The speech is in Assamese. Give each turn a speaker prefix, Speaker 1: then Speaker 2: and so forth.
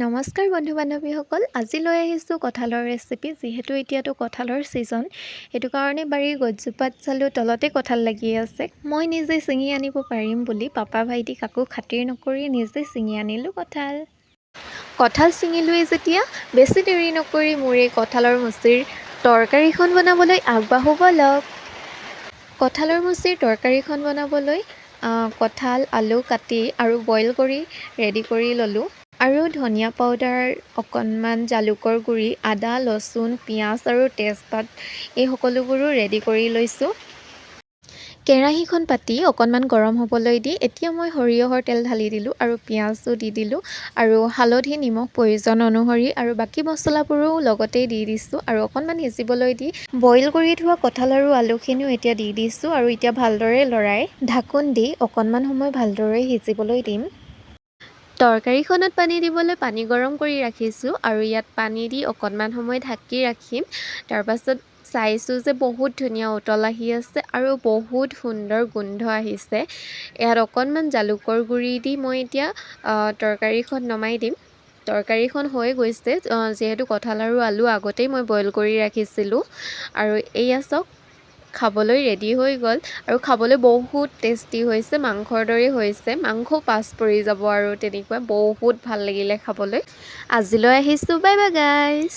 Speaker 1: নমস্কাৰ বন্ধু-বান্ধৱীসকল। আজি লৈ আহিছোঁ কঁঠালৰ ৰেচিপি। যিহেতু এতিয়াতো কঁঠালৰ ছিজন, সেইটো কাৰণে বাৰীৰ গছজোপাত চালোঁ তলতে কঁঠাল লাগি আছে। মই নিজে ছিঙি আনিব পাৰিম বুলি পাপা ভাইটি কাকো খাতিৰ নকৰি নিজে ছিঙি আনিলোঁ কঁঠাল ছিঙি লৈ যেতিয়া বেছি দেৰি নকৰি মোৰ এই কঁঠালৰ মুচিৰ তৰকাৰীখন বনাবলৈ আগবাঢ়ো ব'লক। কঁঠালৰ মুচিৰ তৰকাৰীখন বনাবলৈ কঁঠাল আলু কাটি আৰু বইল কৰি ৰেডি কৰি ল'লোঁ। আৰু ধনিয়া পাউডাৰ, অকণমান জালুকৰ গুড়ি, আদা, লচুন, পিঁয়াজ আৰু তেজপাত এই সকলোবোৰো ৰেডি কৰি লৈছোঁ। কেৰাহীখন পাতি অকণমান গৰম হ'বলৈ দি এতিয়া মই সৰিয়হৰ তেল ঢালি দিলোঁ আৰু পিঁয়াজো দি দিলোঁ আৰু হালধি, নিমখ প্ৰয়োজন অনুসৰি আৰু বাকী মছলাবোৰো লগতেই দি দিছোঁ আৰু অকণমান সিজিবলৈ দি বইল কৰি থোৱা কঁঠাল আৰু আলুখিনিও এতিয়া দি দিছোঁ আৰু এতিয়া ভালদৰে লৰাই ঢাকোন দি অকণমান সময় ভালদৰে সিজিবলৈ দিম। তৰকাৰীখনত পানী দিবলৈ পানী গৰম কৰি ৰাখিছোঁ আৰু ইয়াত পানী দি অকণমান সময় ঢাকি ৰাখিম। তাৰপাছত চাইছোঁ যে বহুত ধুনীয়া উতল আহি আছে আৰু বহুত সুন্দৰ গোন্ধ আহিছে। ইয়াত অকণমান জালুকৰ গুড়ি দি মই এতিয়া তৰকাৰীখন নমাই দিম। তৰকাৰীখন হৈ গৈছে, যিহেতু কঁঠাল আৰু আলু আগতেই মই বইল কৰি ৰাখিছিলোঁ আৰু এয়া চাওক খাবলৈ ৰেডি হৈ গ'ল আৰু খাবলৈ বহুত টেষ্টি হৈছে, মাংসৰ দৰেই হৈছে। মাংস পাছ পৰি যাব আৰু তেনেকুৱা বহুত ভাল লাগিলে খাবলৈ। আজিলৈ আহিছোঁ, বাই বাই গাইজ।